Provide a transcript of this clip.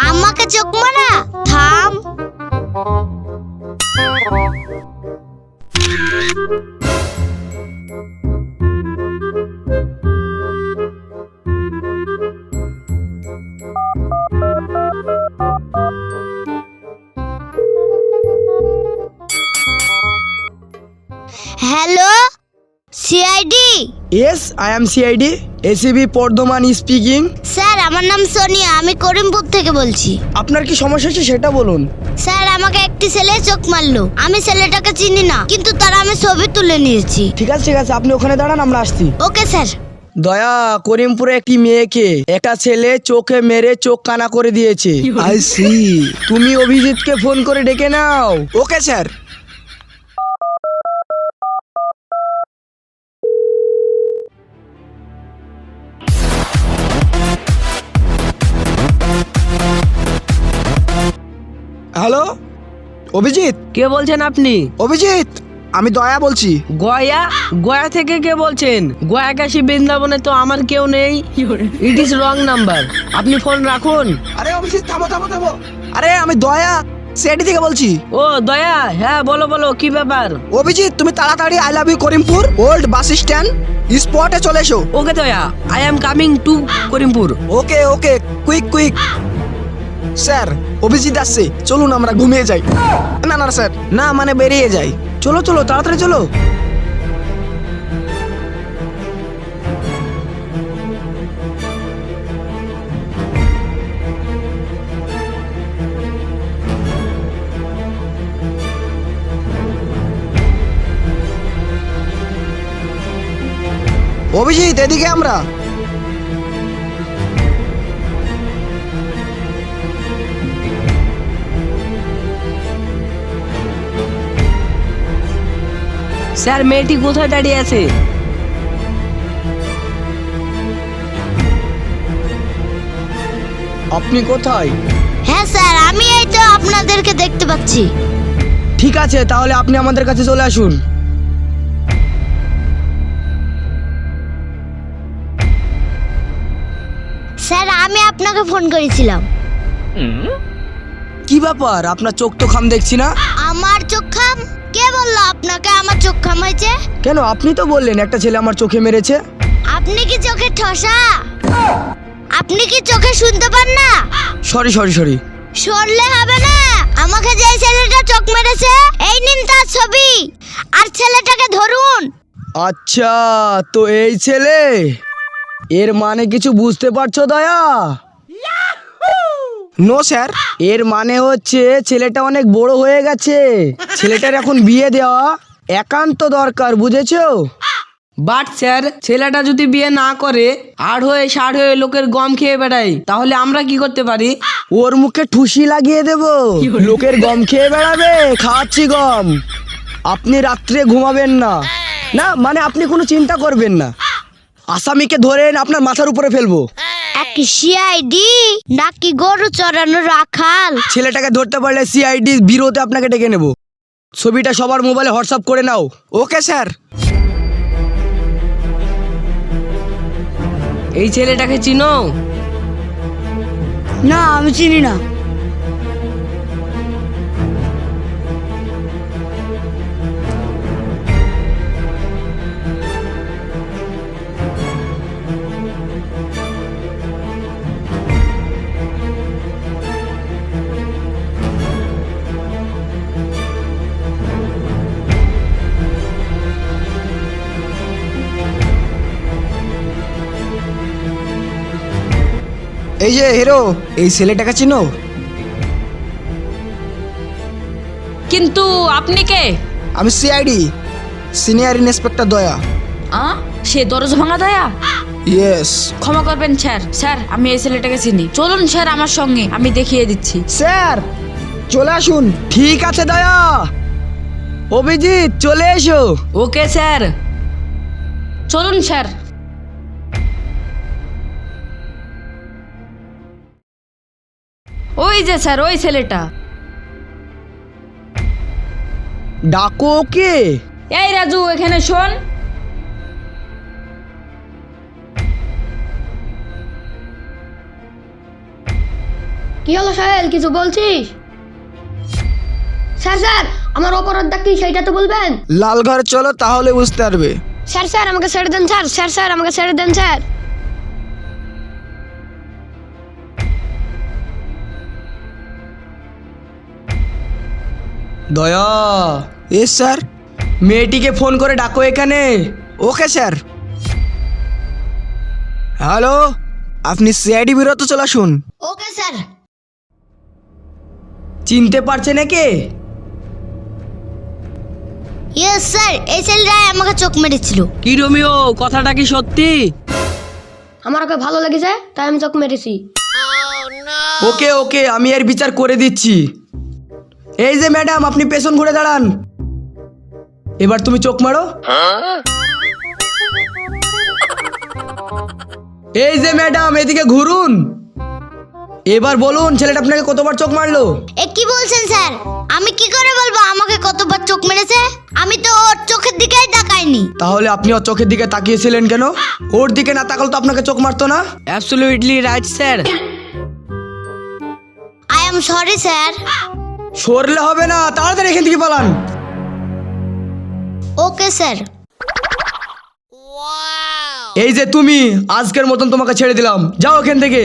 আমাকে চোখ মারা? থাম। Hello, CID? Yes, I am CID. ACB Bardhaman speaking. Sir, আমার নাম সোনিয়া, আমি করিমপুর থেকে বলছি। আপনার কি সমস্যা হচ্ছে সেটা বলুন। স্যার, আমাকে একটি ছেলে চোখ মারলো। আমি ছেলেটাকে চিনি না, কিন্তু তার আমি ছবি তুলে নিয়েছি। ঠিক আছে আপনি ওখানে দাঁড়ান, আমরা আসছি। Okay sir. দয়া, করিমপুরে একটি মেয়েকে একটা ছেলে চোখে মেরে চোখ কানা করে দিয়েছে। I see. তুমি অভিজিৎকে ফোন করে ডেকে নাও। Okay sir. হ্যালো, অভিজিৎ? কে বলছেন আপনি? অভিজিৎ, আমি দয়া বলছি। গয়া? গয়া থেকে কে বলছেন? গয়া কাশী বৃন্দাবনে তো আমার কেউ নেই। ইট ইজ রং নাম্বার, আপনি ফোন রাখুন। আরে অভিজিৎ, থামো। আরে আমি দয়া, সিআইডি থেকে বলছি। ও দয়া, হ্যাঁ বলো কি ব্যাপার? অভিজিৎ, তুমি তাড়াতাড়ি I love you Karimpur old bus stand স্পটে চলে এসো। Okay Daya, I am coming to Karimpur. Okay quick. Sir, Abhijit আসছে, চলুন আমরা ঘুমিয়ে যাই। না স্যার, না মানে বেরিয়ে যাই। চলো তাড়াতাড়ি চলো। অভিজিৎ, এদিকে আমরা। স্যার, মেয়েটি কোথায় দাঁড়িয়ে আছে? আপনি কোথায়? হ্যাঁ স্যার, আমি এই তো আপনাদেরকে দেখতে পাচ্ছি। ঠিক আছে, তাহলে আপনি আমাদের কাছে চলে আসুন। স্যার, আমি আপনাকে ফোন করেছিলাম। কি ব্যাপার, আপনার চোখ তো খাম দেখছি না। আমার চোখ খাম? কে বললো আপনাকে আমার চোখ খাম হয়েছে? কেন, আপনি তো বললেন একটা ছেলে আমার চোখে মেরেছে। আপনি কি চোখে ঠসা? আপনি কি চোখে শুনতে পান না? সরি। সরলে হবে না। আমাকে যে ছেলেটা চোখ মেরেছে, এই নিন তার ছবি, আর ছেলেটাকে ধরুন। আচ্ছা, তো এই ছেলে, এর মানে কিছু বুঝতে পারছো দয়া? নো স্যার, এর মানে হচ্ছে ছেলেটা অনেক বড় হয়ে গেছে। ছেলেটার এখন বিয়ে দেওয়া একান্ত দরকার, বুঝেছো? বাট স্যার, ছেলেটা যদি বিয়ে না করে আড় হয়ে ষাড় হয়ে লোকের গম খেয়ে বেড়ায়, তাহলে আমরা কি করতে পারি? ওর মুখে ঠুসি লাগিয়ে দেব। লোকের গম খেয়ে বেড়াবে? খাওয়াচ্ছি গম। আপনি রাত্রে ঘুমাবেন না। না মানে আপনি কোনো চিন্তা করবেন না। আসামিকে ধরেন আপনার মাথার উপরে ফেলবো। এক সিআইডি নাকি গরু চড়ানো রাখাল? ছেলেটাকে ধরতে পারলে সিআইডি বিরোতে আপনাকে ডেকে নেব। ছবিটা সবার মোবাইলে হোয়াটসঅ্যাপ করে নাও। Okay sir. এই ছেলেটাকে চিনো? না, আমি চিনি না। এই যে হিরো, এই ছেলেটাকে চিনো? কিন্তু আপনি কে? আমি সিআইডি, সিনিয়র ইন্সপেক্টর দয়া। সে দরজা ভাঙা দয়া? ইয়েস ক্ষমা করবেন স্যার। স্যার, আমি এই ছেলেটাকে চিনি। চলুন স্যার আমার সঙ্গে, আমি দেখিয়ে দিচ্ছি। স্যার, চলে আসুন। ঠিক আছে দয়া। অভিজিৎ, চলে এসো। Okay sir. চলুন স্যার। ওই যে স্যার, ওই ছেলেটা। ডাকো ওকে। এই রাজু, এখানে শোন। কি হলো সাহেল, কিছু বলছিস? স্যার স্যার, আমার অপরাধটা কি সেইটা তো বলবেন। লাল ঘরে চলো, তাহলে বুঝতে পারবে। স্যার স্যার আমাকে ছেড়ে দেন স্যার, স্যার স্যার আমাকে ছেড়ে দেন স্যার। দয়া। S sir. মেয়েটিকে ফোন করে ডাকো এখানে। ওকে স্যার। হ্যালো, আপনি সিআইডি বিরত চলে আসুন। Okay sir. চিনতে পারছে নাকি? ইয়েস স্যার, এই ছেলেটাই আমাকে চোখ মেরেছিল। কি রোমিও, কথাটা কি সত্যি? আমার ওকে ভালো লেগেছে তাই আমি চোখ মেরেছি। ওকে ওকে, আমি এর বিচার করে দিচ্ছি। এই যে ম্যাডাম, আপনি পেছন ঘুরে দাঁড়ান। এবার তুমি চোখ মারো। এই যে ম্যাডাম, এদিকে ঘুরুন। এবার বলুন, ছেলেটা আপনাকে কতবার চোখ মারলো? এ কি বলছেন স্যার? আমি কি করে বলবো আমাকে কতবার চোখ মেরেছে? আমি তো ওর চোখের দিকেই তাকাইনি। তাহলে আপনি ওর চোখের দিকে তাকিয়েছিলেন কেন? ওর দিকে না তাকালে তো আপনাকে চোখ মারতো না। Absolutely right sir. I am sorry sir. সরলে হবে না, তাড়াতাড়ি এখান থেকে পালান। Okay sir. এই যে তুমি, আজকের মতন তোমাকে ছেড়ে দিলাম, যাও এখান থেকে।